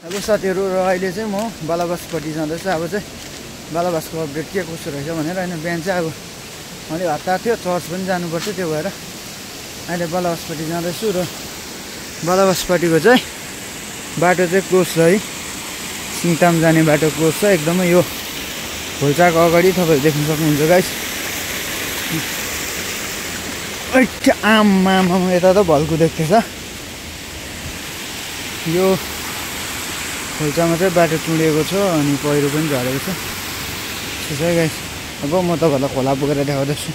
Hello साथीहरु, र अहिले चाहिँ म बालाबासपट्टि जाँदैछु। अब चाहिँ बालाबासको अपडेट के कसो रहेछ भनेर हैन, बिहान चाहिँ अब अलि हतार थियो, चर्च पनि जानुपर्छ, त्यो भएर अहिले बालाबासपट्टि जाँदैछु। र बालाबासपट्टिको चाहिँ बाटो चाहिँ क्लोज छ है, सिङताम जाने बाटो क्लोज छ एकदमै। यो खोल्चाको अगाडि तपाईहरु देख्न सक्नुहुन्छ गाइस। आम्मामा यता त भल्कु देख्दैछ। यो खोल्चामा चाहिँ बाटो चुँडिएको छ अनि पहिरो पनि झरेको छ। त्यसै गाइस, अब म तपाईहरुलाई खोला पुगेर देखाउँदैछु।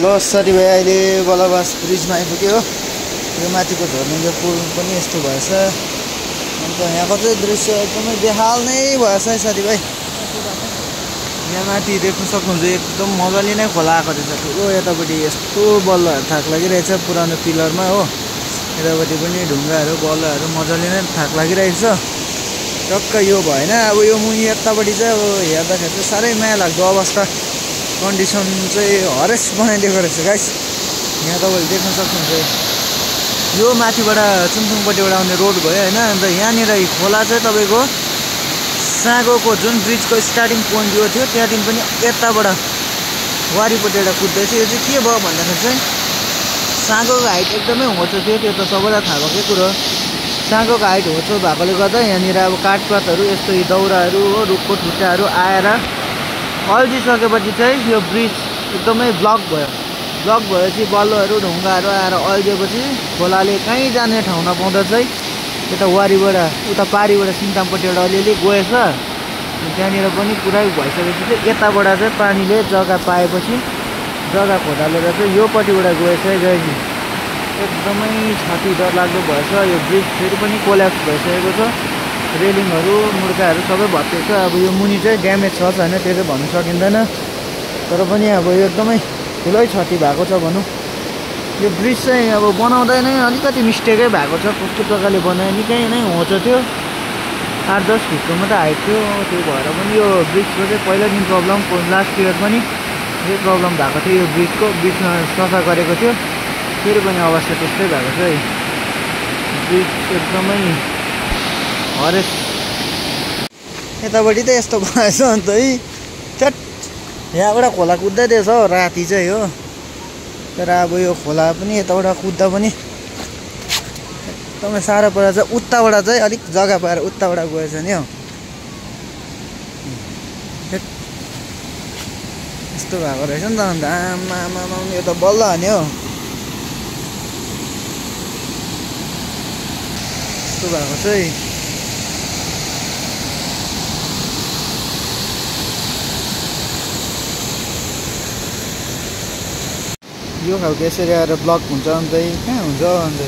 ल साथीभाइ, अहिले बालाबास ब्रिजमा आइपुग्यो हो। यो माथिको झर्ने यो पुल पनि यस्तो भएछ। अन्त यहाँको चाहिँ दृश्य एकदमै बेहाल नै भएछ है साथीभाइ। यहाँ माथि देख्न सक्नुहुन्छ एकदम मजाले नै खोला आएको रहेछ। ठुलो यतापट्टि यस्तो बल्लहरू थाक लागिरहेछ पुरानो पिलरमा हो। यतापट्टि पनि ढुङ्गाहरू बल्लहरू मजाले नै थाक लागिरहेको छ। टक्क यो भएन। अब यो मुनि यतापट्टि चाहिँ अब हेर्दाखेरि चाहिँ साह्रै माया लाग्दो अवस्था, कन्डिसन चाहिँ हरेस बनाइदिएको रहेछ गाइस। यहाँ तपाईँले देख्न सक्नुहुन्छ यो माथिबाट चुङथुङपट्टिबाट आउने रोड भयो होइन। अन्त यहाँनिर खोला चाहिँ तपाईँको साँगोको जुन ब्रिजको स्टार्टिङ पोइन्ट यो थियो त्यहाँदेखि पनि यताबाट वारीपट्टिबाट कुद्दैछ। यो चाहिँ के भयो भन्दाखेरि चाहिँ साँगोको हाइट एकदमै होचो थियो, त्यो त सबैलाई थाहा भएकै कुरो। साँगोको हाइट होचो भएकोले गर्दा यहाँनिर अब काठपातहरू यस्तो दौराहरू हो, रुखको ठुट्टाहरू आएर अल्झिसकेपछि चाहिँ यो ब्रिज एकदमै ब्लक भयो। ब्लक भएपछि बल्लोहरू ढुङ्गाहरू आएर अल्झिएपछि खोलाले कहीँ जाने ठाउँ नपाउँदा चाहिँ यता वारीबाट उता पारीबाट सिङतामपट्टिबाट अलिअलि गएछ। त्यहाँनिर पनि पुरै भइसकेपछि चाहिँ यताबाट चाहिँ पानीले जग्गा पाएपछि जग्गा खोदालेर चाहिँ योपट्टिबाट गएछ है गाइस। एकदमै छाती डरलाग्दो भएछ। यो ब्रिज फेरि पनि कोल्याप्स भइसकेको छ। रेलिङहरू मुर्काहरू सबै भत्केको छ। अब यो मुनि चाहिँ ड्यामेज छ छैन त्यो चाहिँ भन्नु सकिँदैन, तर पनि अब यो एकदमै ठुलै क्षति भएको छ भनौँ। यो ब्रिज चाहिँ अब बनाउँदा नै अलिकति मिस्टेकै भएको छ। कस्तो प्रकारले बनायो, निकै नै होचो थियो, 8-10 फिटको मात्रै हाइट थियो। त्यो भएर पनि यो ब्रिजको चाहिँ पहिलादेखि प्रब्लम, लास्ट इयर पनि यही प्रब्लम भएको थियो। यो ब्रिजको बिचमा सफा गरेको थियो, फेरि पनि अवस्था त्यस्तै भएको छ है। ब्रिज एकदमै हरेस। यतापट्टि त यस्तो भएछ अन्त है। चट यहाँबाट खोला कुद्दै दिएछ हो राति चाहिँ हो। तर अब यो खोला पनि यताबाट कुद्दा पनि एकदमै साह्रो परेछ। उताबाट चाहिँ अलिक जग्गा पाएर उताबाट गएछ नि हो। यस्तो भएको रहेछ नि त। अन्त आमामा यो त बल्ल हान्यो हो। यस्तो भएको छ है। यो खालको यसरी आएर ब्लक हुन्छ अन्त कहाँ हुन्छ अन्त।